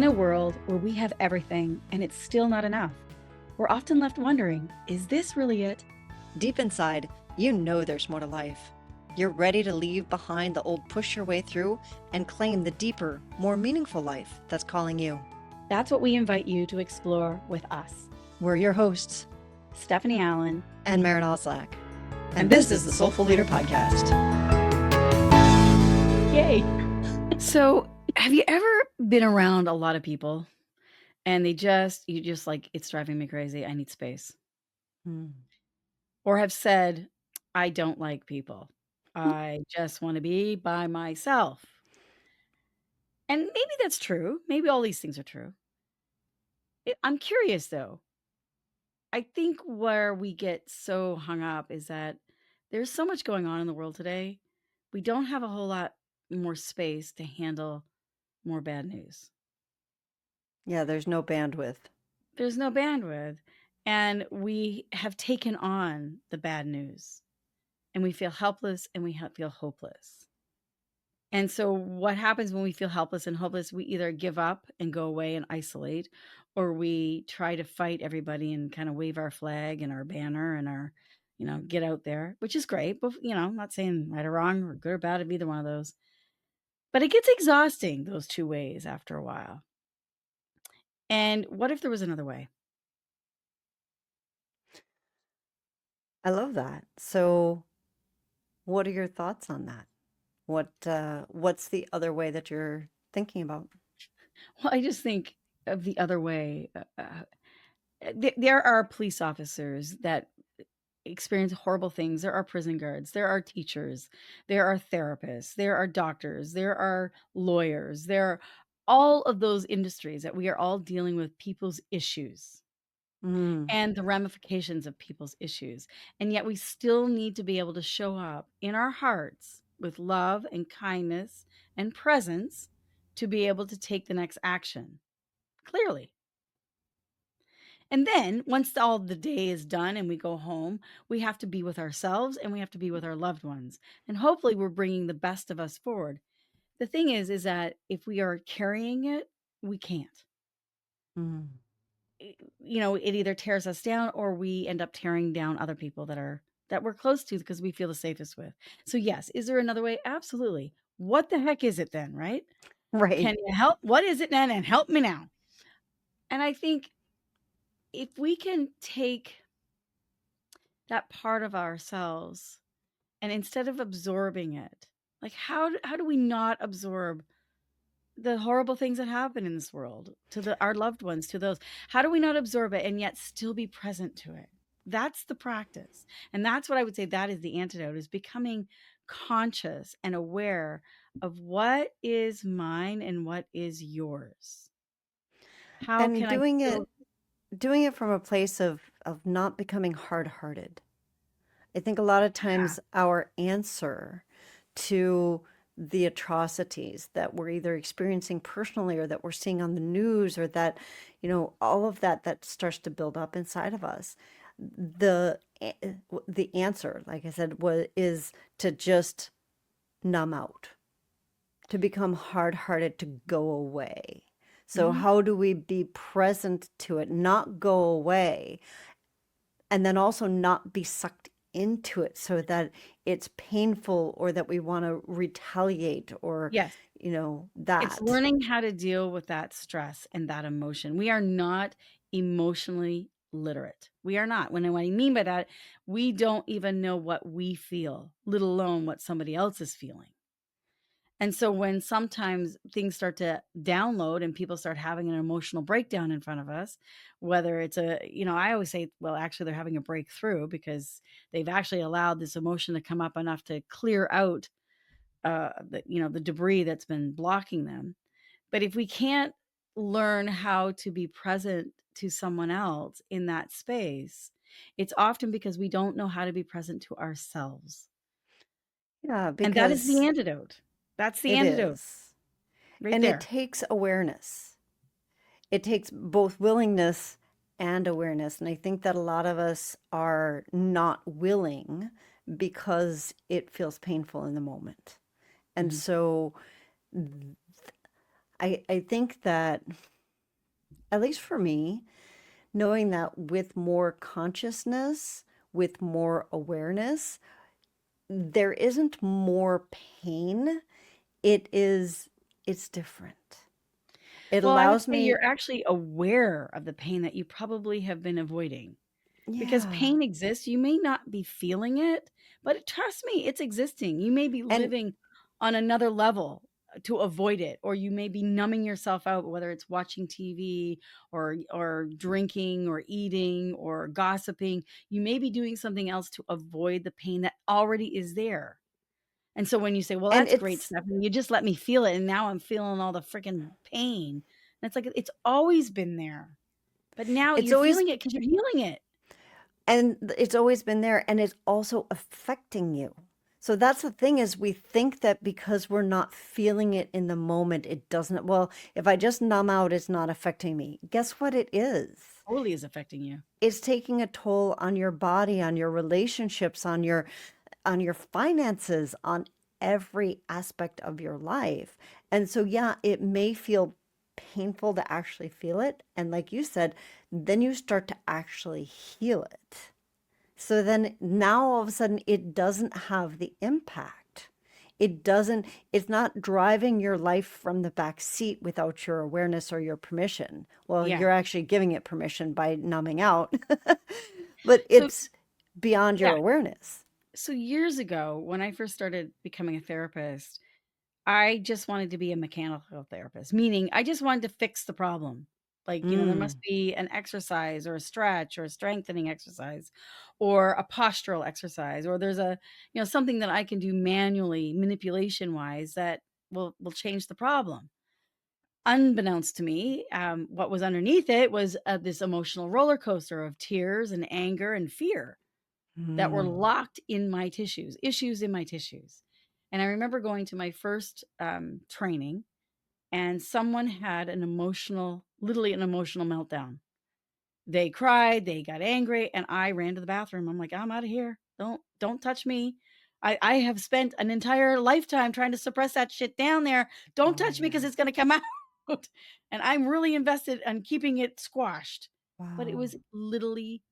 a world where we have everything and it's still not enough, we're often left wondering, is this really it? Deep inside, you know there's more to life. You're ready to leave behind the old push your way through and claim the deeper, more meaningful life that's calling you. That's what we invite you to explore with us. We're your hosts, Stephanie Allen and Maren Oslak. And this is the Soulful Leader Podcast. Yay! So, have you ever been around a lot of people and you just like, it's driving me crazy, I need space? Or have said, I don't like people. I just want to be by myself. And maybe that's true. Maybe all these things are true. I'm curious though. I think where we get so hung up is that there's so much going on in the world today. We don't have a whole lot more space to handle more bad news. Yeah, there's no bandwidth. There's no bandwidth. And we have taken on the bad news. And we feel helpless and we feel hopeless. And so what happens when we feel helpless and hopeless, we either give up and go away and isolate, or we try to fight everybody and kind of wave our flag and our banner and our, get out there, which is great. But, I'm not saying right or wrong or good or bad of either one of those. But it gets exhausting, those two ways after a while. And what if there was another way? I love that. So, what are your thoughts on that? What's the other way that you're thinking about? Well, I just think of the other way. There are police officers that experience horrible things. There are prison guards, there are teachers, there are therapists, there are doctors, there are lawyers, there are all of those industries that we are all dealing with people's issues and the ramifications of people's issues. And yet we still need to be able to show up in our hearts with love and kindness and presence to be able to take the next action clearly. And then once all the day is done and we go home, we have to be with ourselves and we have to be with our loved ones. And hopefully we're bringing the best of us forward. The thing is that if we are carrying it, we can't. It either tears us down or we end up tearing down other people that we're close to because we feel the safest with. So yes, is there another way? Absolutely. What the heck is it then, right? Right. Can you help? What is it then? And help me now. And I think if we can take that part of ourselves and instead of absorbing it, like how do we not absorb the horrible things that happen in this world to our loved ones, to those? How do we not absorb it and yet still be present to it? That's the practice. And that's what I would say that is the antidote, is becoming conscious and aware of what is mine and what is yours. How And can I doing it from a place of not becoming hard-hearted. I think a lot of times our answer to the atrocities that we're either experiencing personally or that we're seeing on the news or that, all of that starts to build up inside of us. The answer, like I said, is to just numb out, to become hard-hearted, to go away. So how do we be present to it, not go away, and then also not be sucked into it so that it's painful or that we want to retaliate or, Yes. that. It's learning how to deal with that stress and that emotion. We are not emotionally literate. We are not. What I mean by that, we don't even know what we feel, let alone what somebody else is feeling. And so when sometimes things start to download and people start having an emotional breakdown in front of us, whether it's I always say, well, actually they're having a breakthrough because they've actually allowed this emotion to come up enough to clear out the debris that's been blocking them. But if we can't learn how to be present to someone else in that space, it's often because we don't know how to be present to ourselves. Yeah, And that is the because antidote. That's the it antidote is. right And it there. takes awareness. It takes both willingness and awareness. And I think that a lot of us are not willing because it feels painful in the moment. And so I think that at least for me, knowing that with more consciousness, with more awareness, there isn't more pain. It is, it's different. It Well, I would allows say me, you're actually aware of the pain that you probably have been avoiding. Because yeah. pain exists, you may not be feeling it, but trust me, it's existing. You may be And living on another level to avoid it, or you may be numbing yourself out, whether it's watching TV or drinking or eating or gossiping. You may be doing something else to avoid the pain that already is there. And so when you say, "Well, and that's great, it's Stephanie. You just let me feel it, and now I'm feeling all the freaking pain." And it's like it's always been there, but now it's you're always feeling it because you're healing it. it's always been there, and it's also affecting you. So that's the thing, is we think that because we're not feeling it in the moment, it doesn't, well, if I just numb out, it's not affecting me. Guess what it is? Totally is affecting you. It's taking a toll on your body, on your relationships, on your finances, on every aspect of your life. And so, yeah, it may feel painful to actually feel it. And like you said, then you start to actually heal it. So then now all of a sudden it doesn't have the impact. It doesn't, it's not driving your life from the back seat without your awareness or your permission. Well, Yeah. you're actually giving it permission by numbing out, but So it's beyond your yeah. awareness. So years ago, when I first started becoming a therapist, I just wanted to be a mechanical therapist, meaning I just wanted to fix the problem. Like, there must Mm. be an exercise or a stretch or a strengthening exercise or a postural exercise, or there's something that I can do manually, manipulation wise, that will change the problem. Unbeknownst to me, what was underneath it was this emotional roller coaster of tears and anger and fear that were Mm. locked in my tissues, issues in my tissues. And I remember going to my first training, and someone had literally an emotional meltdown. They cried, they got angry, and I ran to the bathroom. I'm like, I'm out of here. Don't touch me. I have spent an entire lifetime trying to suppress that shit down there. Don't Oh, touch me because yeah. it's gonna come out. And I'm really invested on keeping it squashed. But it Wow. was literally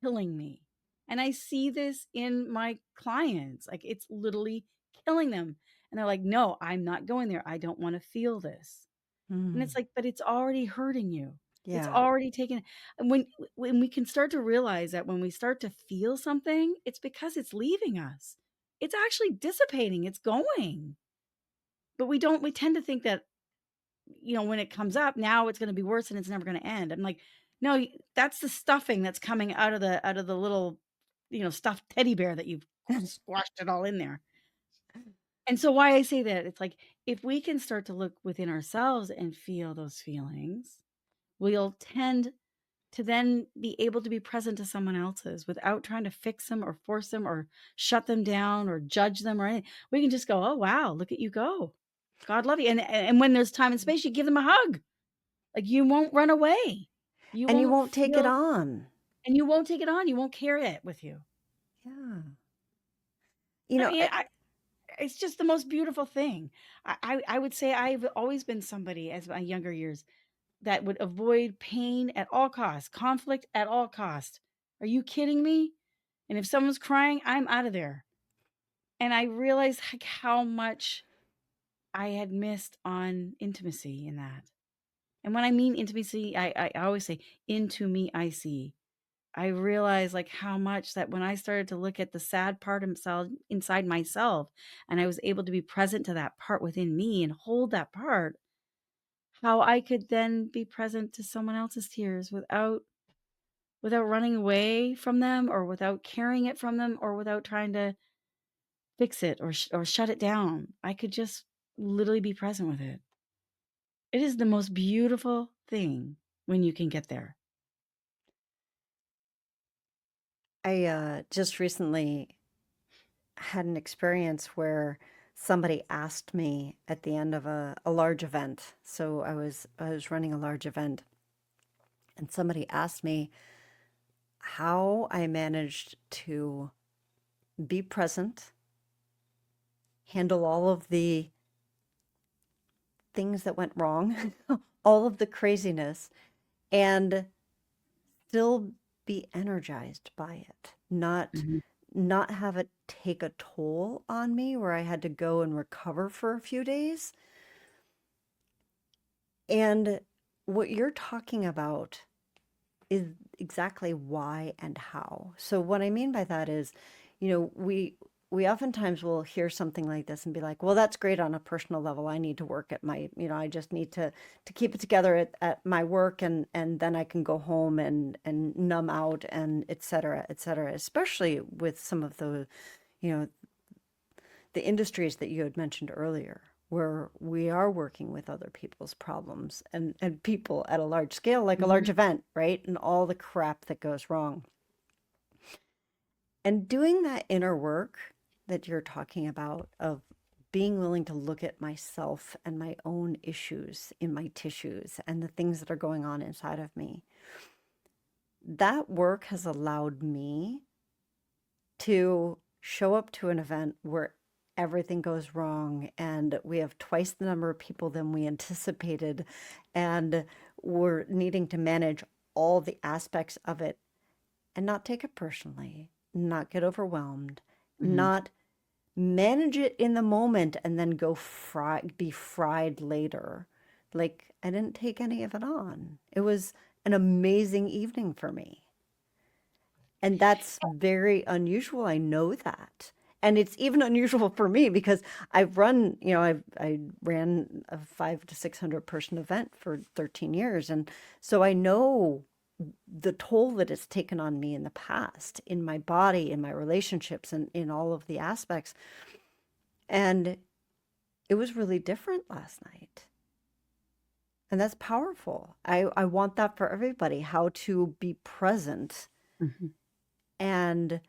killing me. And I see this in my clients. Like, it's literally killing them. And they're like, no, I'm not going there. I don't want to feel this. And Mm. it's like, but it's already hurting you. It's Yeah. already taken. And when we can start to realize that when we start to feel something, it's because it's leaving us. It's actually dissipating. It's going. But we tend to think that, when it comes up, now it's going to be worse and it's never going to end. I'm like, no, that's the stuffing that's coming out of the little, stuffed teddy bear that you've squashed it all in there. And so why I say that, it's like, if we can start to look within ourselves and feel those feelings, we'll tend to then be able to be present to someone else's without trying to fix them or force them or shut them down or judge them or anything. We can just go, "Oh, wow, look at you go. God love you." And when there's time and space, you give them a hug. Like, you won't run away. You And you won't won't take it feel on. and you won't take it on. You won't carry it with you. Yeah. You I know, mean, it's just the most beautiful thing. I would say I've always been somebody, as my younger years, that would avoid pain at all costs, conflict at all costs. Are you kidding me? And if someone's crying, I'm out of there. And I realized, like, how much I had missed on intimacy in that. And when I mean intimacy, I always say, into me I see. I realized, like, how much that when I started to look at the sad part inside myself, and I was able to be present to that part within me and hold that part, how I could then be present to someone else's tears without running away from them, or without carrying it from them, or without trying to fix it or shut it down. I could just literally be present with it. It is the most beautiful thing when you can get there. I just recently had an experience where somebody asked me at the end of a large event. So I was running a large event, and somebody asked me how I managed to be present, handle all of the things that went wrong, all of the craziness, and still be energized by it, Mhm. not have it take a toll on me where I had to go and recover for a few days. And what you're talking about is exactly why and how. So what I mean by that is, we oftentimes will hear something like this and be like, well, that's great on a personal level. I need to work at my, I just need to keep it together at my work, and then I can go home and numb out, and et cetera, et cetera, especially with some of you know, the industries that you had mentioned earlier, where we are working with other people's problems and people at a large scale, like a large Mhm. event, right? And all the crap that goes wrong. And doing that inner work that you're talking about, of being willing to look at myself and my own issues in my tissues and the things that are going on inside of me, that work has allowed me to show up to an event where everything goes wrong and we have twice the number of people than we anticipated, and we're needing to manage all the aspects of it and not take it personally, not get overwhelmed, Mhm. not manage it in the moment and then be fried later. Like, I didn't take any of it on. It was an amazing evening for me. And that's very unusual. I know that. And it's even unusual for me because I ran a 500 to 600 person event for 13 years. And so I know the toll that it's taken on me in the past, in my body, in my relationships, and in all of the aspects. And it was really different last night. And that's powerful. I want that for everybody, how to be present Mhm. and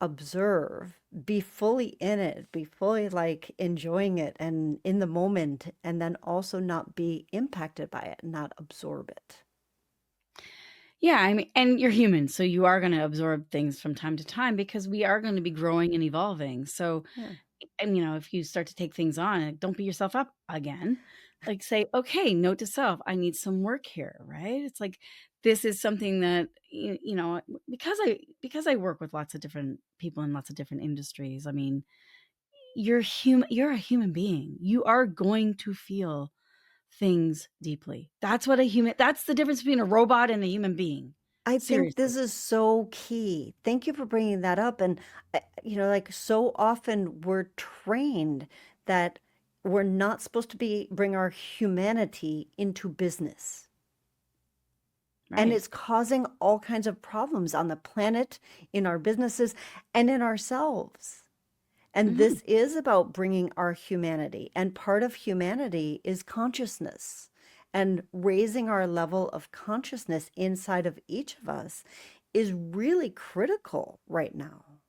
observe, be fully in it, be fully like enjoying it and in the moment, and then also not be impacted by it, not absorb it. Yeah, I mean, and you're human, so you are gonna absorb things from time to time because we are gonna be growing and evolving. So, Yeah. and, if you start to take things on, like, don't beat yourself up again. Like, say, "Okay, note to self, I need some work here," right? It's like, this is something that, because I work with lots of different people in lots of different industries. I mean, you're a human being. You are going to feel things deeply. That's the difference between a robot and a human being. I think Seriously. this is so key. Thank you for bringing that up. And, like, so often we're trained that we're not supposed to bring our humanity into business. And Right. it's causing all kinds of problems on the planet, in our businesses, and in ourselves. And Mhm. this is about bringing our humanity. And part of humanity is consciousness. And raising our level of consciousness inside of each of us is really critical right now.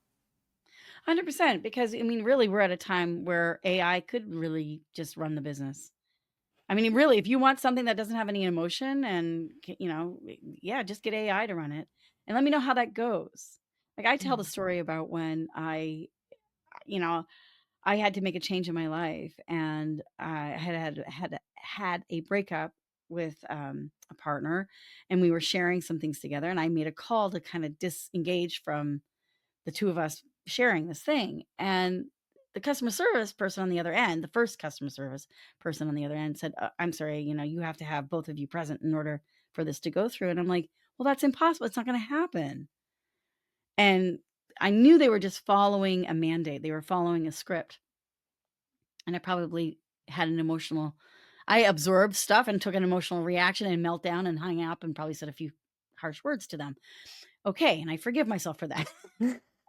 100%, because, I mean, really, we're at a time where AI could really just run the business. I mean, really, if you want something that doesn't have any emotion and, yeah, just get AI to run it, and let me know how that goes. Like, I tell the Mm. story about when you know, I had to make a change in my life, and I had a breakup with, a partner, and we were sharing some things together, and I made a call to kinda disengage from the 2 of us sharing this thing, and the customer service person on the other end, the first customer service person on the other end said, I'm sorry, you have to have both of you present in order for this to go through," and I'm like, "Well, that's impossible, it's not gonna happen." And I knew they were just following a mandate, they were following a script, and I absorbed stuff and took an emotional reaction and meltdown and hung up and probably said a few harsh words to them. Okay, and I forgive myself for that.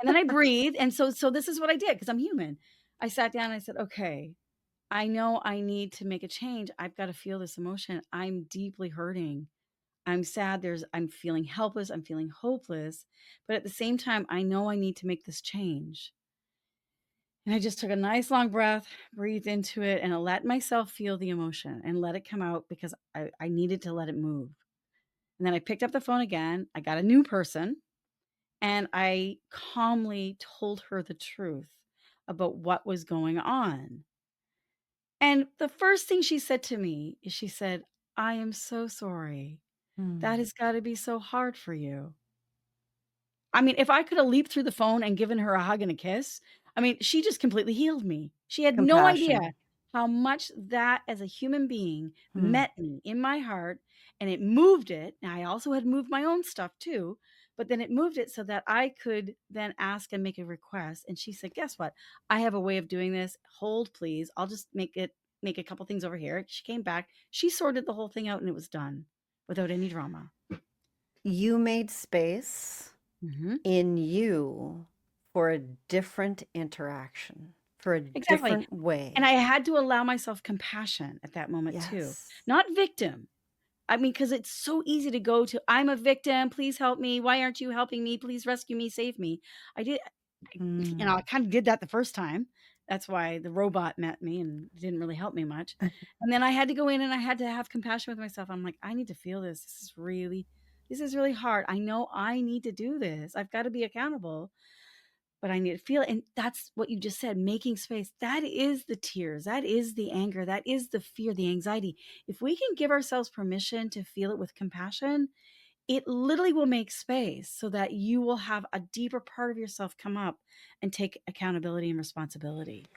And then I breathe, and so this is what I did because 'cause I'm human. I sat down and I said, "Okay, I know I need to make a change. I've gotta feel this emotion. I'm deeply hurting. I'm sad. I'm feeling helpless. I'm feeling hopeless. But at the same time, I know I need to make this change." And I just took a nice long breath, breathed into it, and I let myself feel the emotion and let it come out because I needed to let it move. And then I picked up the phone again. I got a new person. And I calmly told her the truth about what was going on. And the first thing she said to me is she said, "I am so sorry. That Mm. has gotta be so hard for you. I mean, if I coulda leaped through the phone and given her a hug and a kiss, I mean, she just completely healed me. She had no idea Compassion. how much that as a human being Mm. met me in my heart, and it moved it. And I also had moved my own stuff too, but then it moved it so that I could then ask and make a request, and she said, "Guess what? I have a way of doing this. Hold, please. I'll just make a couple things over here." She came back, she sorted the whole thing out, and it was done without any drama. You made space Mhm. in you for a different interaction, for a Exactly. different And I way. had to allow myself compassion at that moment too. Yes. Not victim. I mean, because it's so easy to go to, "I'm a victim, please help me. Why aren't you helping me? Please rescue me, save me." I did I Mm. kinda did that the first time. That's why the robot met me and didn't really help me much. And then I had to go in and I had to have compassion with myself. I'm like, "I need to feel this. This is really hard. I know I need to do this. I've gotta be accountable." But I need to feel it, and that's what you just said, making space. That is the tears, that is the anger, that is the fear, the anxiety. If we can give ourselves permission to feel it with compassion, it literally will make space so that you will have a deeper part of yourself come up and take accountability and responsibility.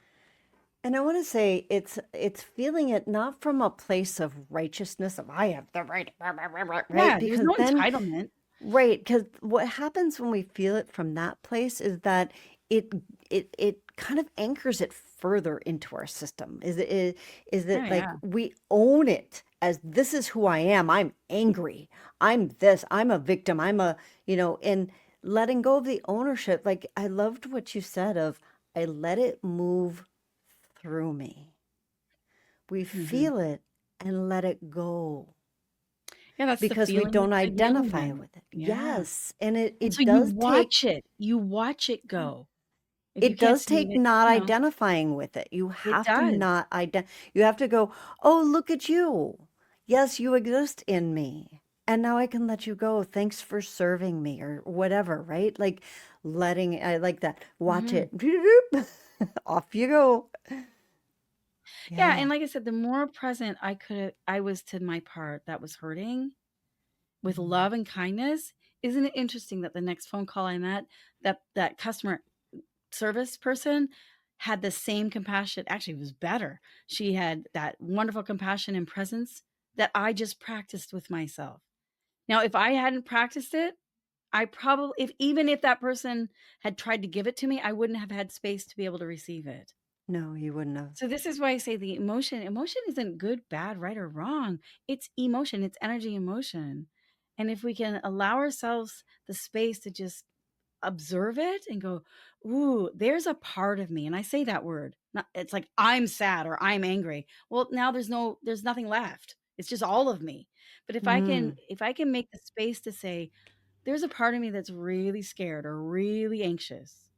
And I want to say it's feeling it not from a place of righteousness of I have the right, right? Yeah, there's Because no then entitlement. right, because what happens when we feel it from that place is that it it kind of anchors it further into our system. Is Oh, it like yeah. we own it as this is who I am. I'm angry. I'm this. I'm a victim. I'm a, and letting go of the ownership. Like I loved what you said of I let it move through me. We Mhm. feel it and let it go Yeah, that's the because we feeling don't inside identify management. with it. Yeah, Yes. And it, and so it does take you watch it go. If you it can't does see take it, not identifying with it. You it have to does. not you have to go, "Oh, look at you. Yes, you exist in me. And now I can let you go. Thanks for serving me," or whatever, right? Like letting I like that. Watch Mhm. it. Off you go. Yeah, and Yeah. like I said, the more present I was to my part that was hurting with Mm. love and kindness, isn't it interesting that the next phone call I met, that customer service person had the same compassion, actually it was better. She had that wonderful compassion and presence that I just practiced with myself. Now, if I hadn't practiced it, I probably if even if that person had tried to give it to me, I wouldn't have had space to be able to receive it. No, you wouldn't have. So this is why I say the emotion isn't good, bad, right, or wrong. It's emotion, it's energy emotion. And if we can allow ourselves the space to just observe it and go, "Ooh, there's a part of me." And I say that word. Not it's like I'm sad or I'm angry. Well, now there's nothing left. It's just all of me. But Mm. if I can make the space to say, there's a part of me that's really scared or really anxious,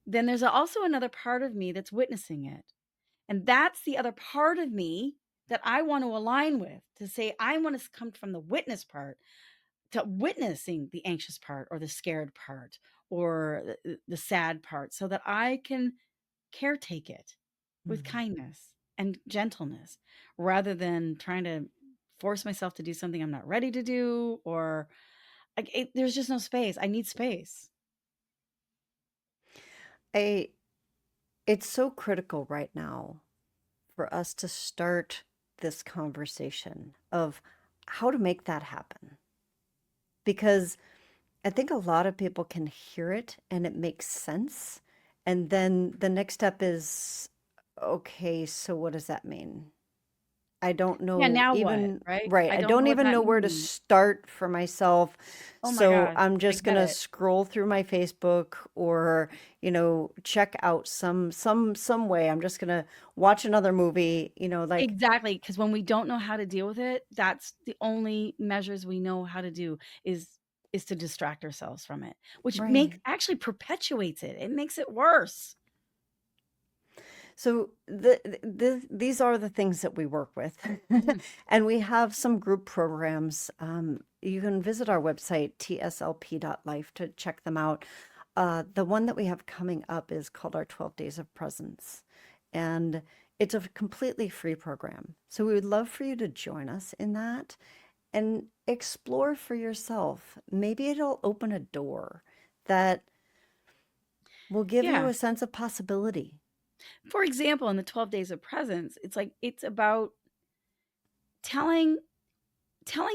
then there's also another part of me that's witnessing it. And that's the other part of me that I want to align with to say, I want to come from the witness part to witnessing the anxious part or the scared part or the sad part so that I can caretake it with Mm. kindness and gentleness rather than trying to force myself to do something I'm not ready to do or like there's just no space. I need space. I it's so critical right now for us to start this conversation of how to make that happen. Because I think a lot of people can hear it and it makes sense. And then the next step is, okay, so what does that mean? I don't Yeah, know now what, even, right? right. I I don't know don't what even that know where to means. start for myself. Oh my So gosh, I'm I just get gonna it. scroll through my Facebook or, check out some way. I'm just gonna watch another movie, like, Exactly, because when we don't know how to deal with it, that's the only measures we know how to do is to distract ourselves from it, which makes right. actually perpetuates it. It makes it worse. So these are the things that we work with. Mhm, And we have some group programs. You can visit our website, tslp.life, to check them out. The one that we have coming up is called our 12 Days of Presence. And it's a completely free program. So we would love for you to join us in that. and explore for yourself. Maybe it'll open a door that will give you Yeah. a sense of possibility. For example, in the 12 days of presence, it's like it's about telling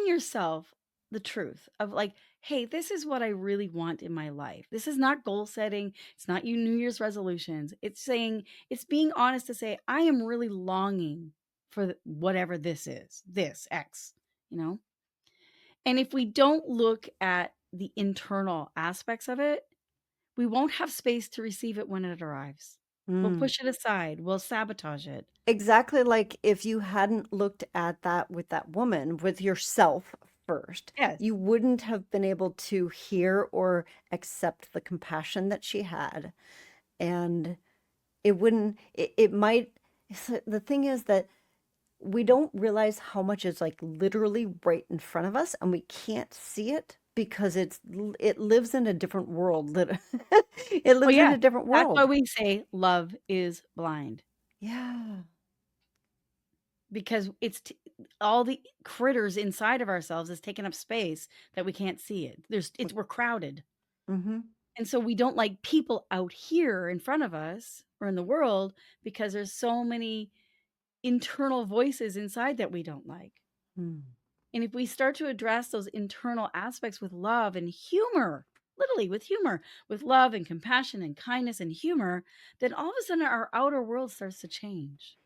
yourself the truth of like, hey, this is what I really want in my life. This is not goal setting. It's not you New Year's resolutions. It's saying, it's being honest to say, I am really longing for whatever this is, this X, you know? And if we don't look at the internal aspects of it, we won't have space to receive it when it arrives. We'll Mm. push it aside. We'll sabotage it. Exactly like if you hadn't looked at that with that woman, with yourself first, Yes. you wouldn't have been able to hear or accept the compassion that she had. And it wouldn't, it might, the thing is that we don't realize how much is like literally right in front of us and we can't see it because it lives in a different world. It Well, lives in yeah. a different That's why world. we say love is blind. Yeah. Because it's all the critters inside of ourselves is taking up space that we can't see it. We're crowded. Mm-hmm. And so we don't like people out here in front of us or in the world because there's so many internal voices inside that we don't like. Mm. And if we start to address those internal aspects with love and humor, literally with humor, with love and compassion and kindness and humor, then all of a sudden our outer world starts to change.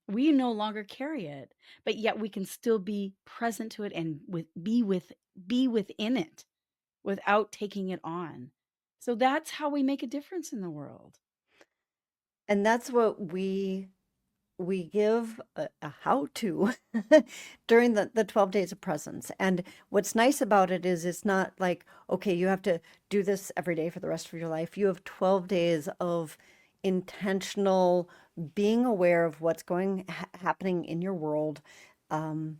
We no longer carry it, but yet we can still be present to it and be within it without taking it on. So that's how we make a difference in the world. And that's what we give a how-to during the 12 days of presence. And what's nice about it is it's not like, okay, you have to do this every day for the rest of your life. You have 12 days of intentional being aware of what's happening in your world. Um,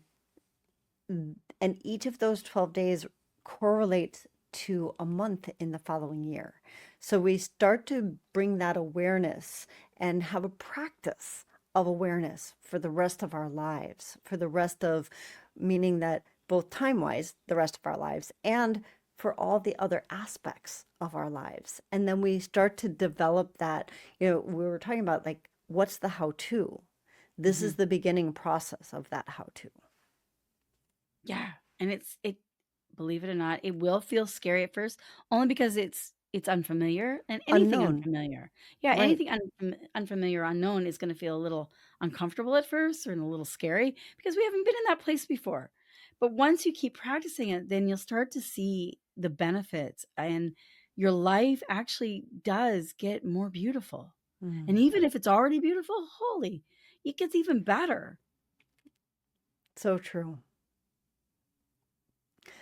and each of those 12 days correlates to a month in the following year. So we start to bring that awareness and have a practice of awareness for the rest of our lives, for the rest of, meaning that both time-wise, the rest of our lives, and for all the other aspects of our lives. And then we start to develop that, we were talking about like, what's the how-to? This is Mhm. the beginning process of that how-to. Yeah, and it believe it or not, it will feel scary at first only because it's unfamiliar and anything Unknown, unfamiliar. Yeah, right? anything unfamiliar, unknown is gonna feel a little uncomfortable at first or a little scary because we haven't been in that place before. But once you keep practicing it, then you'll start to see the benefits and your life actually does get more beautiful. And Mm. even if it's already beautiful, holy, it gets even better. So true.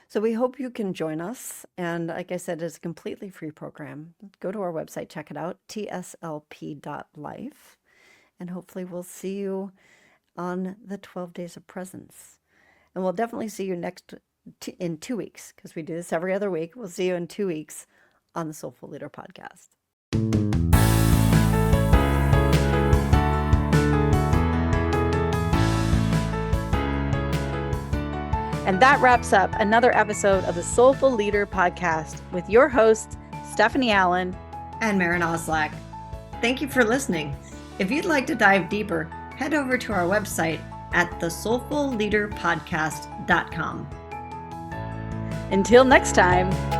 So we hope you can join us. And like I said, it's a completely free program. Go to our website, check it out, tslp.life. And hopefully we'll see you on the 12 days of presence. And we'll definitely see you in 2 weeks, because we do this every other week. We'll see you in 2 weeks on the Soulful Leader podcast. And that wraps up another episode of the Soulful Leader podcast with your host, Stephanie Allen and Maren. Thank you for listening. If you'd like to dive deeper, head over to our website at thesoulfulleaderpodcast.com. Until next time.